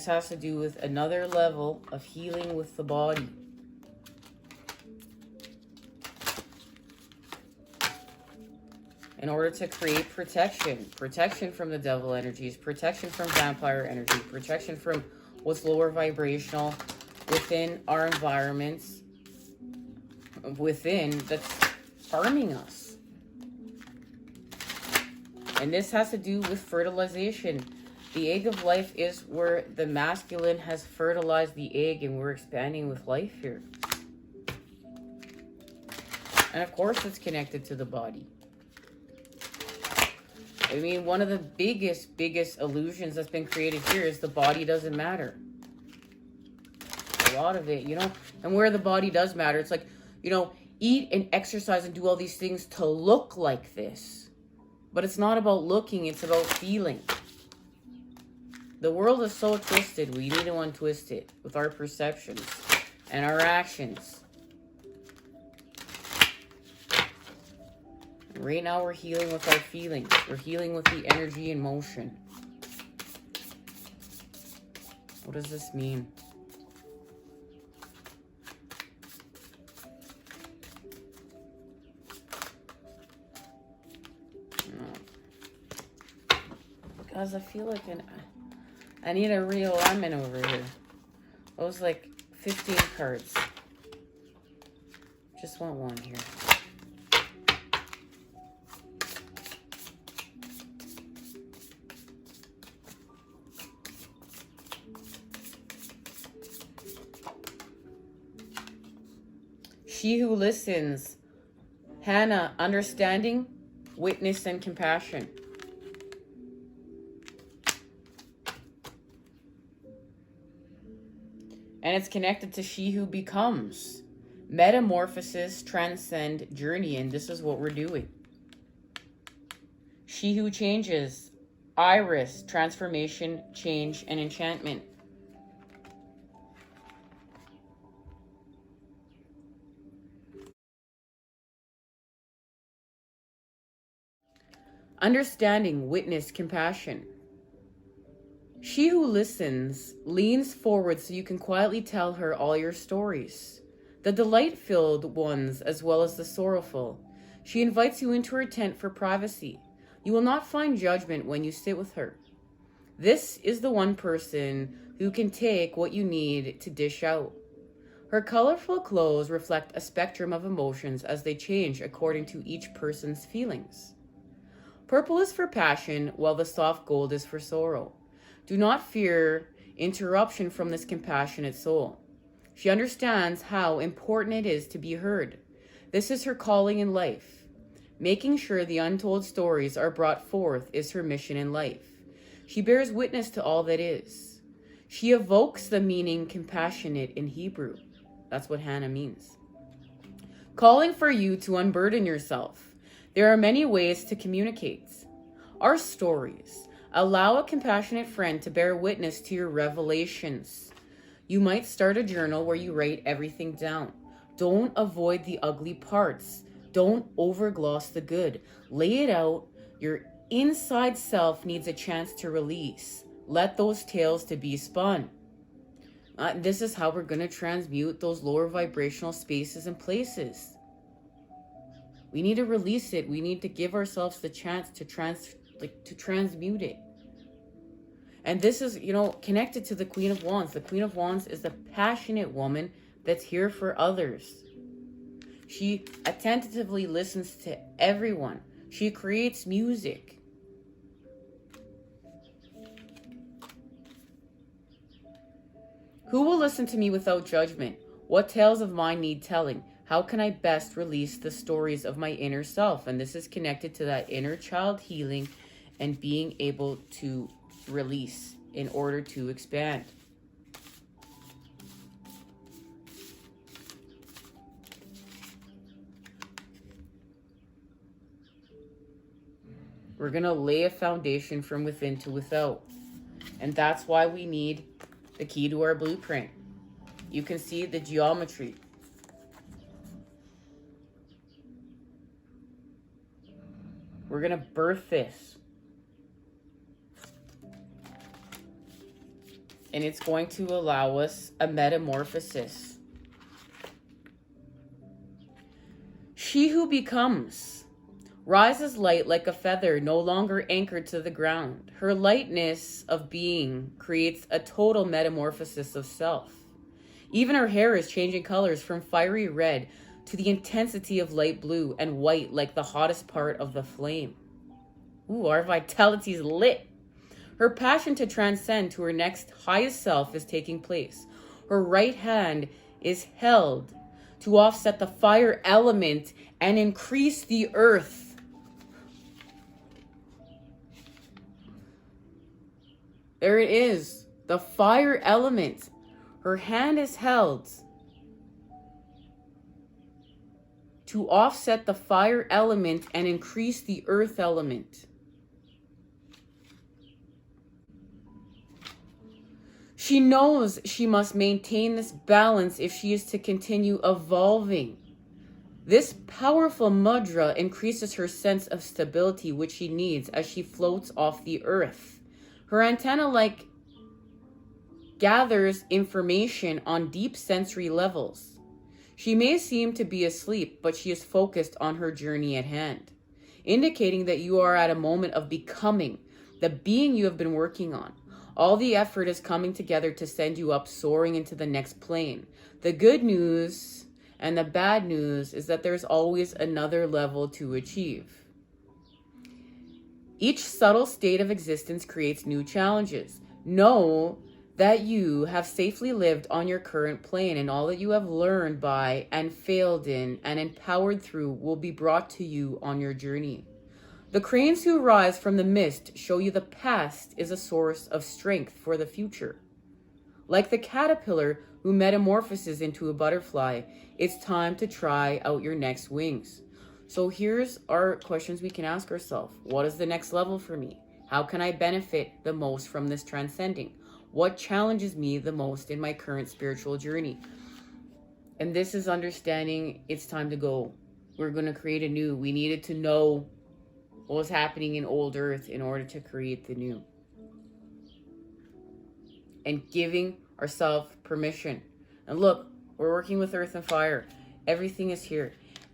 has to do with another level of healing with the body. In order to create protection. Protection from the devil energies. Protection from vampire energy. Protection from what's lower vibrational within our environments. Within that's harming us. And this has to do with fertilization. The egg of life is where the masculine has fertilized the egg, and we're expanding with life here. And of course it's connected to the body. I mean, one of the biggest illusions that's been created here is the body doesn't matter. A lot of it, you know, and where the body does matter, it's like, you know, eat and exercise and do all these things to look like this. But it's not about looking, it's about feeling. The world is so twisted, we need to untwist it with our perceptions and our actions. Right now we're healing with our feelings. We're healing with the energy and motion. What does this mean? Guys, I feel like I need a realignment over here. That was like 15 cards. Just want one here. She who listens. Hannah, understanding, witness, and compassion. And it's connected to she who becomes. Metamorphosis, transcend, journey. And this is what we're doing. She who changes. Iris, transformation, change, and enchantment. Understanding, witness, compassion. She who listens leans forward so you can quietly tell her all your stories, the delight-filled ones as well as the sorrowful. She invites you into her tent for privacy. You will not find judgment when you sit with her. This is the one person who can take what you need to dish out. Her colorful clothes reflect a spectrum of emotions as they change according to each person's feelings. Purple is for passion, while the soft gold is for sorrow. Do not fear interruption from this compassionate soul. She understands how important it is to be heard. This is her calling in life. Making sure the untold stories are brought forth is her mission in life. She bears witness to all that is. She evokes the meaning compassionate in Hebrew. That's what Hannah means. Calling for you to unburden yourself. There are many ways to communicate. Our stories. Allow a compassionate friend to bear witness to your revelations. You might start a journal where you write everything down. Don't avoid the ugly parts. Don't overgloss the good. Lay it out. Your inside self needs a chance to release. Let those tales to be spun. This is how we're going to transmute those lower vibrational spaces and places. We need to release it. We need to give ourselves the chance to transmute it. And this is, you know, connected to the Queen of Wands. The Queen of Wands is the passionate woman that's here for others. She attentively listens to everyone. She creates music. Who will listen to me without judgment? What tales of mine need telling? How can I best release the stories of my inner self? And this is connected to that inner child healing and being able to release in order to expand. We're going to lay a foundation from within to without. And that's why we need the key to our blueprint. You can see the geometry. We're going to birth this. And it's going to allow us a metamorphosis. She who becomes rises light like a feather, no longer anchored to the ground. Her lightness of being creates a total metamorphosis of self. Even her hair is changing colors from fiery red to the intensity of light blue and white, like the hottest part of the flame. Ooh, our vitality is lit. Her passion to transcend to her next highest self is taking place. Her right hand is held to offset the fire element and increase the earth. There it is, the fire element. Her hand is held to offset the fire element and increase the earth element. She knows she must maintain this balance if she is to continue evolving. This powerful mudra increases her sense of stability, which she needs as she floats off the earth. Her antenna-like gathers information on deep sensory levels. She may seem to be asleep, but she is focused on her journey at hand, indicating that you are at a moment of becoming the being you have been working on. All the effort is coming together to send you up, soaring into the next plane. The good news and the bad news is that there's always another level to achieve. Each subtle state of existence creates new challenges. Know that you have safely lived on your current plane, and all that you have learned by and failed in and empowered through will be brought to you on your journey. The cranes who rise from the mist show you the past is a source of strength for the future. Like the caterpillar who metamorphoses into a butterfly, it's time to try out your next wings. So here's our questions we can ask ourselves. What is the next level for me? How can I benefit the most from this transcending? What challenges me the most in my current spiritual journey? And this is understanding it's time to go. We're going to create a new. We needed to know what was happening in old earth in order to create the new. And giving ourselves permission. And look, we're working with earth and fire. Everything is here.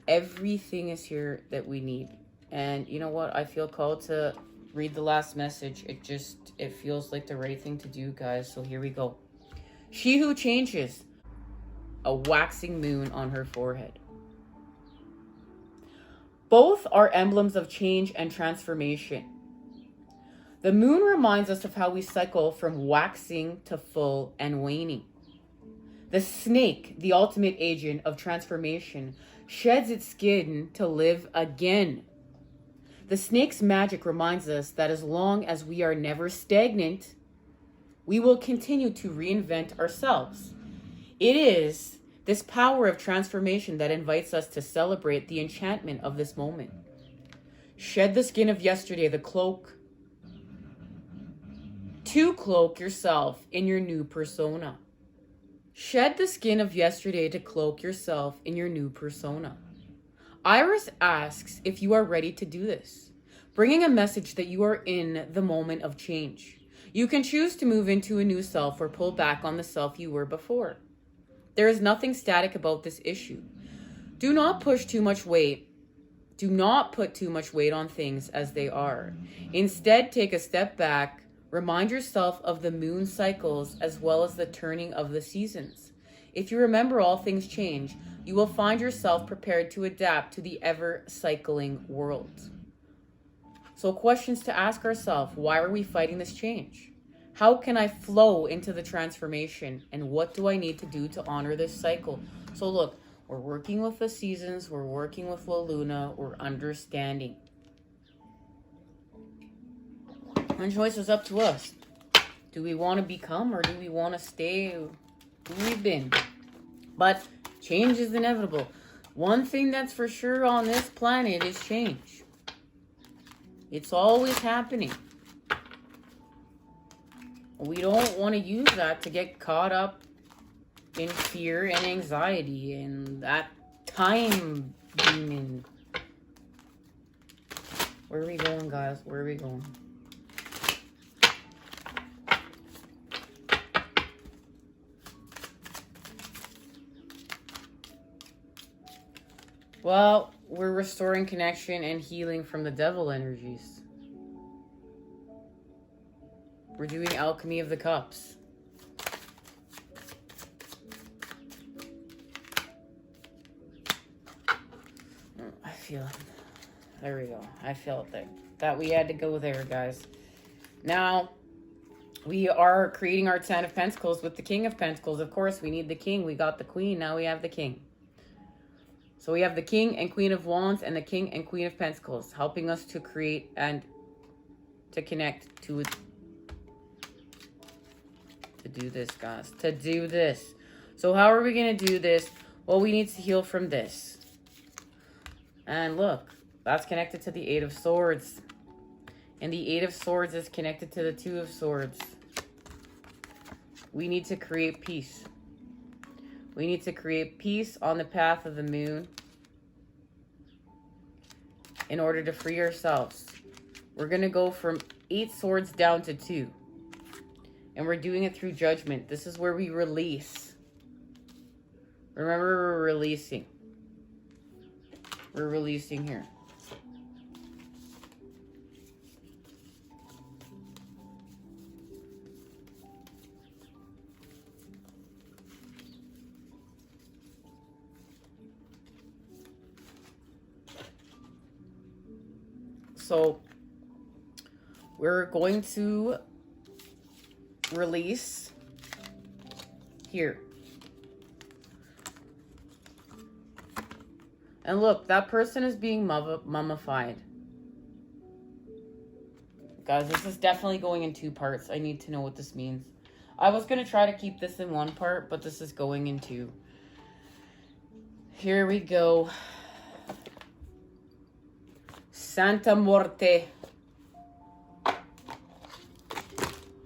Everything is here that we need. And you know what? I feel called to read the last message. It feels like the right thing to do, guys. So here we go. She who changes, a waxing moon on her forehead. Both are emblems of change and transformation. The moon reminds us of how we cycle from waxing to full and waning. The snake, the ultimate agent of transformation, sheds its skin to live again. The snake's magic reminds us that as long as we are never stagnant, we will continue to reinvent ourselves. It is this power of transformation that invites us to celebrate the enchantment of this moment. Shed the skin of yesterday, the cloak, to cloak yourself in your new persona. Shed the skin of yesterday to cloak yourself in your new persona. Iris asks if you are ready to do this, bringing a message that you are in the moment of change. You can choose to move into a new self or pull back on the self you were before. There is nothing static about this issue. Do not push too much weight. Do not put too much weight on things as they are. Instead, take a step back. Remind yourself of the moon cycles as well as the turning of the seasons. If you remember all things change, you will find yourself prepared to adapt to the ever-cycling world. So questions to ask ourselves: why are we fighting this change? How can I flow into the transformation? And what do I need to do to honor this cycle? So look, we're working with the seasons, we're working with La Luna, we're understanding. And choice is up to us. Do we want to become, or do we want to stay who we've been? But change is inevitable. One thing that's for sure on this planet is change. It's always happening. We don't want to use that to get caught up in fear and anxiety and that time demon. Where are we going, guys? Where are we going? Well, we're restoring connection and healing from the devil energies. We're doing alchemy of the cups. I feel it. There we go. I felt that we had to go there, guys. Now, we are creating our 10 of Pentacles with the King of Pentacles. Of course, we need the King. We got the Queen. Now we have the King. So we have the King and Queen of Wands and the King and Queen of Pentacles, helping us to create and to connect to do this, guys. To do this. So how are we going to do this? Well, we need to heal from this. And look, that's connected to the 8 of Swords. And the 8 of Swords is connected to the 2 of Swords. We need to create peace. We need to create peace on the path of the moon in order to free ourselves. We're going to go from 8 swords down to 2. And we're doing it through judgment. This is where we release. Remember, we're releasing. We're releasing here. So we're going to release here. And look, that person is being mummified. Guys, this is definitely going in 2 parts. I need to know what this means. I was going to try to keep this in 1 part, but this is going in 2. Here we go. Santa Muerte.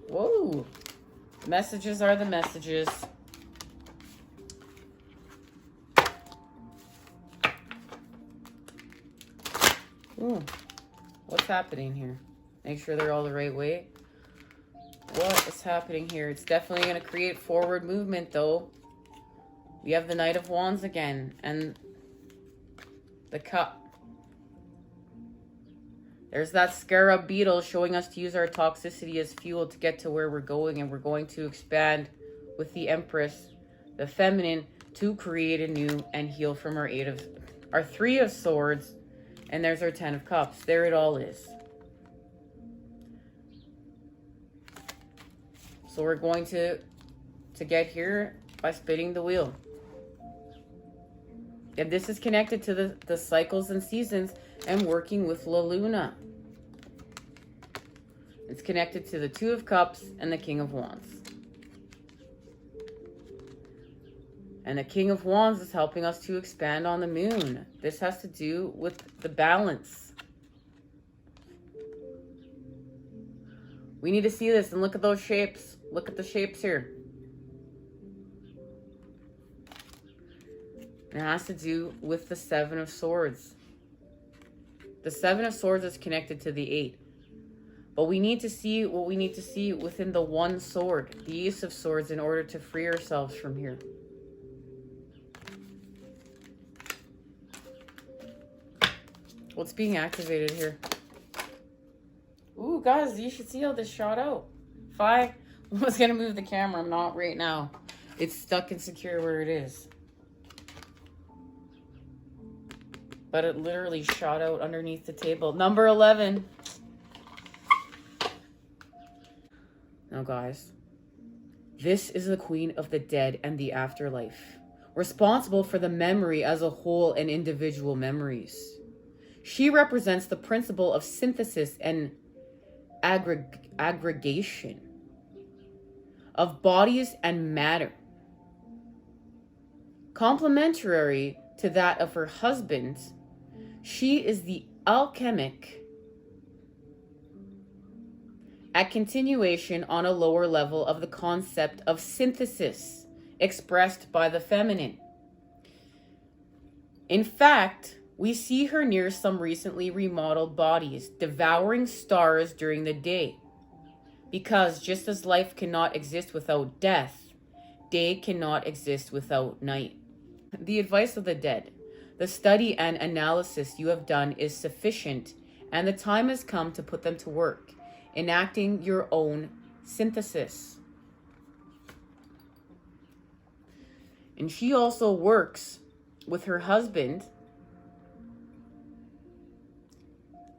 Whoa. Messages are the messages. Ooh. What's happening here? Make sure they're all the right way. What is happening here? It's definitely going to create forward movement, though. We have the Knight of Wands again. And the Cup. There's that scarab beetle showing us to use our toxicity as fuel to get to where we're going. And we're going to expand with the Empress, the feminine, to create anew and heal from our 3 of Swords. And there's our 10 of Cups. There it all is. So we're going to get here by spinning the wheel. And this is connected to the cycles and seasons and working with La Luna. It's connected to the 2 of Cups and the King of Wands. And the King of Wands is helping us to expand on the moon. This has to do with the balance. We need to see this and look at those shapes. Look at the shapes here. It has to do with the 7 of Swords. The 7 of Swords is connected to the 8. But we need to see what we need to see within the 1 sword, the Ace of Swords, in order to free ourselves from here. What's being activated here? Ooh, guys, you should see how this shot out. If I was going to move the camera, I'm not right now. It's stuck and secure where it is. But it literally shot out underneath the table. Number 11. Now, guys, this is the Queen of the Dead and the afterlife, responsible for the memory as a whole and individual memories. She represents the principle of synthesis and aggregation of bodies and matter. Complementary to that of her husband, she is the alchemic at continuation on a lower level of the concept of synthesis expressed by the feminine. In fact, we see her near some recently remodeled bodies, devouring stars during the day. Because just as life cannot exist without death, day cannot exist without night. The advice of the dead. The study and analysis you have done is sufficient, and the time has come to put them to work, enacting your own synthesis. And she also works with her husband,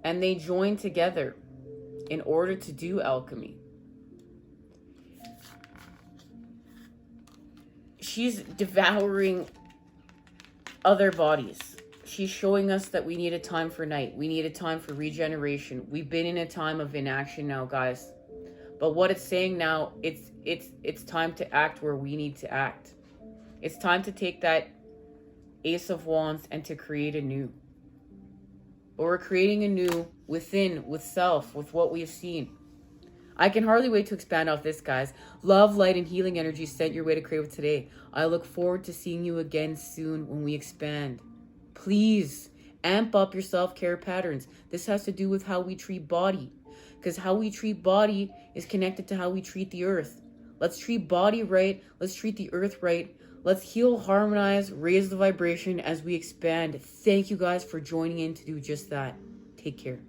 and they join together in order to do alchemy. She's devouring other bodies. She's showing us that we need a time for night. We need a time for regeneration. We've been in a time of inaction now, guys. But what it's saying now, it's time to act where we need to act. It's time to take that Ace of Wands and to create anew. But we're creating anew within, with self, with what we've seen. I can hardly wait to expand off this, guys. Love, light, and healing energy sent your way to Crave today. I look forward to seeing you again soon when we expand. Please amp up your self-care patterns. This has to do with how we treat body, because how we treat body is connected to how we treat the earth. Let's treat body right. Let's treat the earth right. Let's heal, harmonize, raise the vibration as we expand. Thank you guys for joining in to do just that. Take care.